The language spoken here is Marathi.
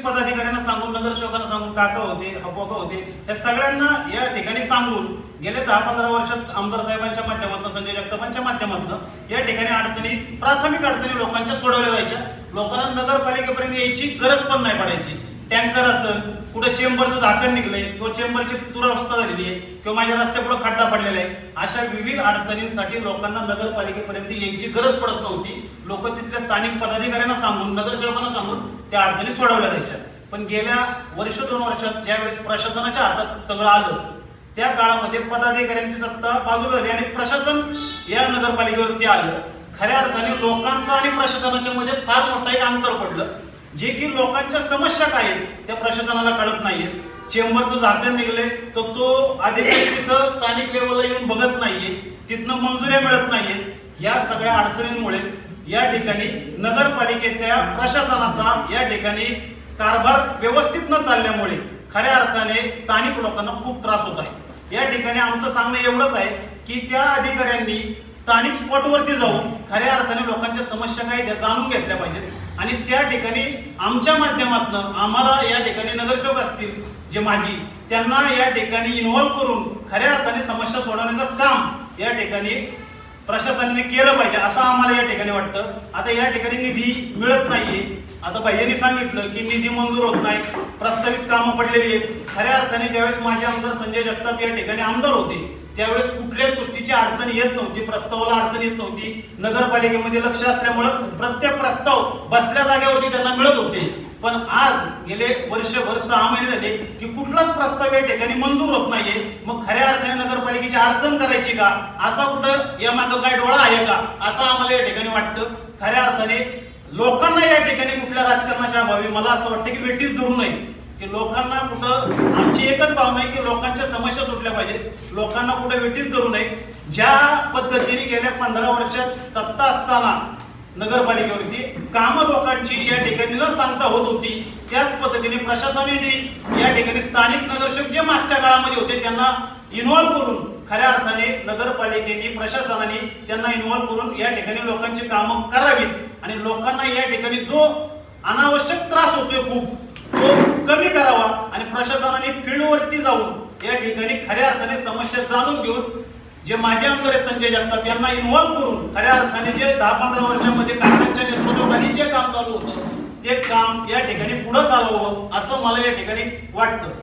पदाधिकाऱ्यांना सांगून, नगरसेवकांना सांगून, काका होते, हपोका होते, त्या सगळ्यांना या ठिकाणी सांगून गेले 10-15 वर्षात आमदार साहेबांच्या माध्यमातून, संजय जगतापांच्या माध्यमातून या ठिकाणी अडचणी, प्राथमिक अडचणी लोकांच्या सोडवल्या जायच्या. लोकांना नगरपालिकेपर्यंत यायची गरज पण नाही पडायची. टँकर असेल, कुठे चेंबरचं झाकण निघलंय किंवा चेंबरची दुरावस्था झालेली आहे किंवा माझ्या रस्त्यापुढे खड्डा पडलेला आहे, अशा विविध अडचणींसाठी लोकांना नगरपालिकेपर्यंत यायची गरज पडत नव्हती. लोक तिथल्या स्थानिक पदाधिकाऱ्यांना सांगून, नगरसेवकांना सांगून त्या अडचणी सोडवल्या जायच्या. पण गेल्या 1-2 वर्षात ज्यावेळेस प्रशासनाच्या हातात सगळं आलं, त्या काळामध्ये पदाधिकाऱ्यांची सत्ता बाजूला झाली आणि प्रशासन या नगरपालिकेवरती आलं. खऱ्या अर्थाने लोकांचं आणि प्रशासनाच्या मध्ये फार मोठं एक अंतर पडलं, जे की लोकांच्या समस्या काय आहेत त्या प्रशासनाला कळत नाहीये. चेंबरचं झाकण निघले तर तो अधिकारी तिथं स्थानिक लेवलला येऊन बघत नाहीये, तिथनं मंजुऱ्या मिळत नाहीये. या सगळ्या अडचणींमुळे या ठिकाणी नगरपालिकेच्या प्रशासनाचा या ठिकाणी कारभार व्यवस्थित न चालल्यामुळे खऱ्या अर्थाने स्थानिक लोकांना खूप त्रास होत आहे. या ठिकाणी आमचं सांगणं एवढंच आहे की त्या अधिकाऱ्यांनी स्थानिक स्पॉटवरती जाऊन खऱ्या अर्थाने लोकांच्या समस्या काय त्या जाणून घेतल्या पाहिजेत आणि त्या ठिकाणी आमच्या माध्यमातून आम्हाला या ठिकाणी नगरसेवक असतील जे माजी, त्यांना या ठिकाणी इन्व्हॉल्व करून खऱ्या अर्थाने समस्या सोडवण्याचं काम या ठिकाणी प्रशासनाने केलं पाहिजे असं आम्हाला या ठिकाणी वाटतं. आता या ठिकाणी निधी मिळत नाहीये. आता भाईयांनी सांगितलं की निधी मंजूर होत नाही, प्रस्तावित कामं पडलेली आहेत. खऱ्या अर्थाने ज्यावेळेस माझे आमदार संजय जगताप या ठिकाणी आमदार होते त्यावेळेस कुठल्याच गोष्टीची अडचण येत नव्हती, प्रस्तावाला अडचण येत नव्हती. नगरपालिकेमध्ये लक्ष असल्यामुळं प्रत्येक प्रस्ताव बसल्या जागेवरती त्यांना मिळत होते. पण आज गेले वर्षभर 6 महिने झाले की कुठलाच प्रस्ताव या ठिकाणी मंजूर होत नाहीये. मग खऱ्या अर्थाने नगरपालिकेची अडचण करायची का, असा कुठं या मागं काय डोळा आहे का, असं आम्हाला या ठिकाणी वाटतं. खऱ्या अर्थाने लोकांना या ठिकाणी कुठल्या राजकारणाच्या अभावी मला असं वाटतं की वेठीस धरू नये, की लोकांना कुठं, आमची एकच भावना आहे की लोकांच्या समस्या सुटल्या पाहिजेत, लोकांना कुठे वेठीस धरू नये. ज्या पद्धतीने गेल्या 15 वर्षात सत्ता असताना नगरपालिकेवरती कामं लोकांची या ठिकाणी न सांगता होत होती, त्याच पद्धतीने प्रशासनाने या ठिकाणी स्थानिक नगरसेवक जे मागच्या काळामध्ये होते त्यांना इन्व्हॉल्व करून खऱ्या अर्थाने नगरपालिकेने, प्रशासनाने त्यांना इन्व्हॉल्व करून या ठिकाणी लोकांची कामं करावीत आणि लोकांना या ठिकाणी जो अनावश्यक त्रास होतोय खूप, तो कमी करावा आणि प्रशासनाने फील्डवरती जाऊन या ठिकाणी खऱ्या अर्थाने समस्या जाणून घेऊन जे माझे आमदार संजय जगताप यांना इन्व्हॉल्व करून खऱ्या अर्थाने जे 10-15 वर्षांमध्ये काकांच्या नेतृत्वाखाली जे काम चालू होतं ते काम या ठिकाणी पुढे चालवावं असं मला या ठिकाणी वाटतं.